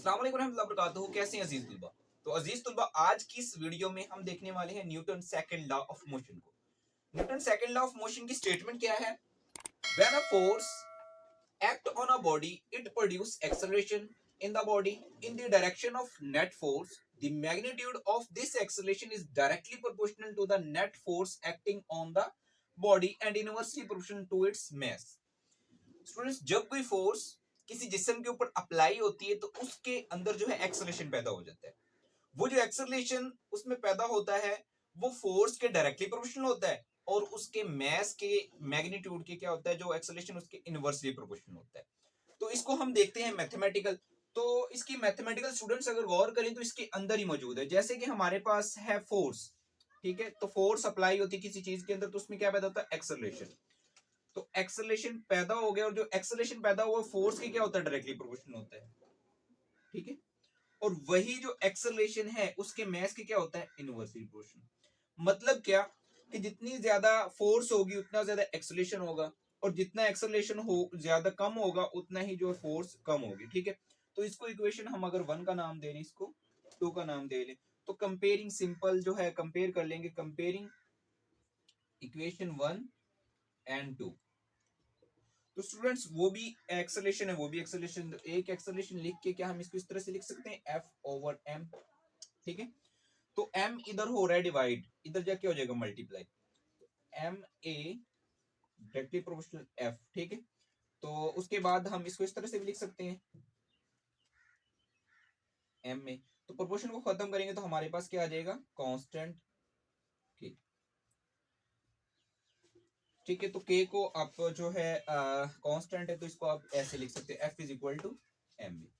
अस्सलाम वालेकुम रहमतुल्लाहि व बरकातुहू। कैसे हैं अजीज तुलबा? तो अजीज तुलबा, आज की इस वीडियो में हम देखने वाले हैं Newton second law of motion को। Newton second law of motion की स्टेटमेंट क्या है? When a force act on a body, it produce acceleration in the body in the direction of net force. The magnitude of this acceleration is directly proportional to the net force acting on the body and inversely proportional to its mass. Students, जब कोई force किसी जिस्म के ऊपर apply होती है तो उसके अंदर जो है एक्सेलरेशन पैदा हो जाता है। वो जो एक्सेलरेशन उसमें पैदा होता है वो फोर्स के डायरेक्टली प्रोपोर्शनल होता है और उसके मैस के मैग्नीट्यूड के क्या होता है, जो एक्सेलरेशन उसके इनवर्सली प्रोपोर्शनल होता है। तो इसको हम देखते हैं मैथमेटिकल। तो इसकी मैथमेटिकल स्टूडेंट्स अगर गौर करें तो इसके अंदर ही मौजूद है। जैसे कि हमारे पास है फोर्स, ठीक है, तो फोर्स अप्लाई होती है किसी चीज के अंदर तो उसमें क्या पैदा होता है? एक्सेलरेशन। तो एक्सेलरेशन पैदा हो गया और जो एक्सेलरेशन पैदा हुआ फोर्स के क्या होता है? डायरेक्टली प्रोपोर्शनल होता है, ठीक है। और वही जो एक्सेलरेशन है उसके मैस के क्या होता है? Inversely proportional. मतलब क्या कि जितनी ज्यादा फोर्स होगी उतना ज्यादा एक्सेलरेशन होगा, और जितना एक्सेलरेशन हो ज्यादा कम होगा उतना ही जो फोर्स कम होगी, ठीक है। तो इसको इक्वेशन हम अगर 1 का नाम दे लें, इसको 2 का नाम दे लें, तो कंपेयरिंग सिंपल जो है कंपेयर कर लेंगे, कंपेयरिंग इक्वेशन 1 एंड 2। तो स्टूडेंट्स वो भी एक्सेलरेशन है, वो भी एक्सेलरेशन। एक एक्सेलरेशन लिख के क्या हम इसको इस तरह से लिख सकते हैं? F/m, ठीक है। तो m इधर हो रहा है डिवाइड, इधर जाके हो जाएगा multiply, m a directly proportional f, ठीक है। तो उसके बाद हम इसको इस तरह से भी लिख सकते हैं m a। तो प्रोपोर्शन को खत्म करेंगे तो हमारे पास क्या आ जाएगा? कांस्टेंट k, ठीक है। तो k को आप जो है कांस्टेंट है तो इसको आप ऐसे लिख सकते हैं, F is equal to M B.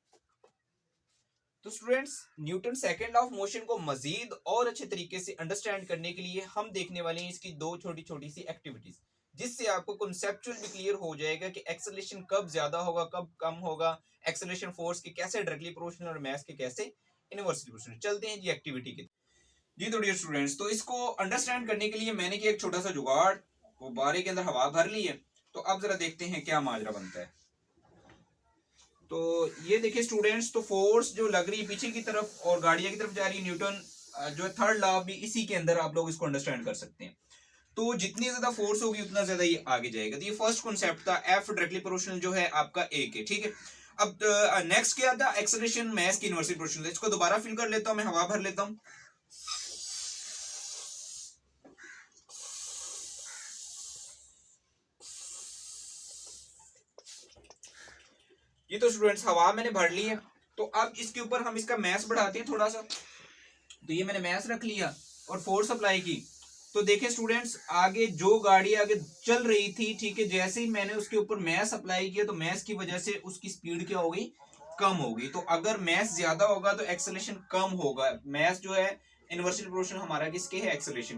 तो students, Newton second law of motion को मजीद और अच्छे तरीके से अंडरस्टैंड करने के लिए हम देखने वाले हैं इसकी दो छोटी छोटी सी एक्टिविटीज, जिससे आपको कॉन्सेप्चुअल भी क्लियर हो जाएगा कि एक्सेलरेशन कब ज्यादा होगा कब कम होगा, एक्सेलरेशन फोर्स के कैसे डायरेक्टली प्रोपोर्शनल और मास के कैसे इनवर्सली प्रोपोर्शनल। चलते हैं जी एक्टिविटी की जी। तो डियर स्टूडेंट्स, तो इसको अंडरस्टैंड करने के लिए मैंने किया एक छोटा सा जुगाड़, वो बारे के अंदर हवा भर ली है। तो अब जरा देखते हैं क्या माजरा बनता है। तो ये देखिए स्टूडेंट्स, तो फोर्स जो लग रही है पीछे की तरफ और गाड़ियां की तरफ जा रही है, न्यूटन जो है थर्ड लॉ भी इसी के अंदर आप लोग इसको अंडरस्टैंड कर सकते हैं। तो जितनी ज्यादा फोर्स होगी उतना ज्यादा ये आगे जाएगा। तो ये फर्स्ट कॉन्सेप्ट था, एफ डायरेक्टली प्रोपोर्शनल जो है आपका ए के, ठीक है। अब नेक्स्ट क्या था? एक्सेलरेशन मास की इनवर्सली प्रोपोर्शनल। इसको दोबारा फिल कर लेता हूं, मैं हवा भर लेता हूं। ये तो स्टूडेंट्स हवा मैंने भर ली है। तो अब इसके ऊपर हम इसका मैस बढ़ाते हैं थोड़ा सा। तो ये मैंने मैस रख लिया और फोर्स अप्लाई की। तो देखें स्टूडेंट्स, आगे जो गाड़ी आगे चल रही थी, ठीक है, जैसे ही मैंने उसके ऊपर मैस अप्लाई किया तो मैस की वजह से उसकी स्पीड क्या हो गई? कम हो गई। तो अगर मैस ज्यादा होगा तो एक्सेलरेशन कम होगा। मैस जो है इनवर्सली प्रोपोर्शनल हमारा किसके है? एक्सेलरेशन।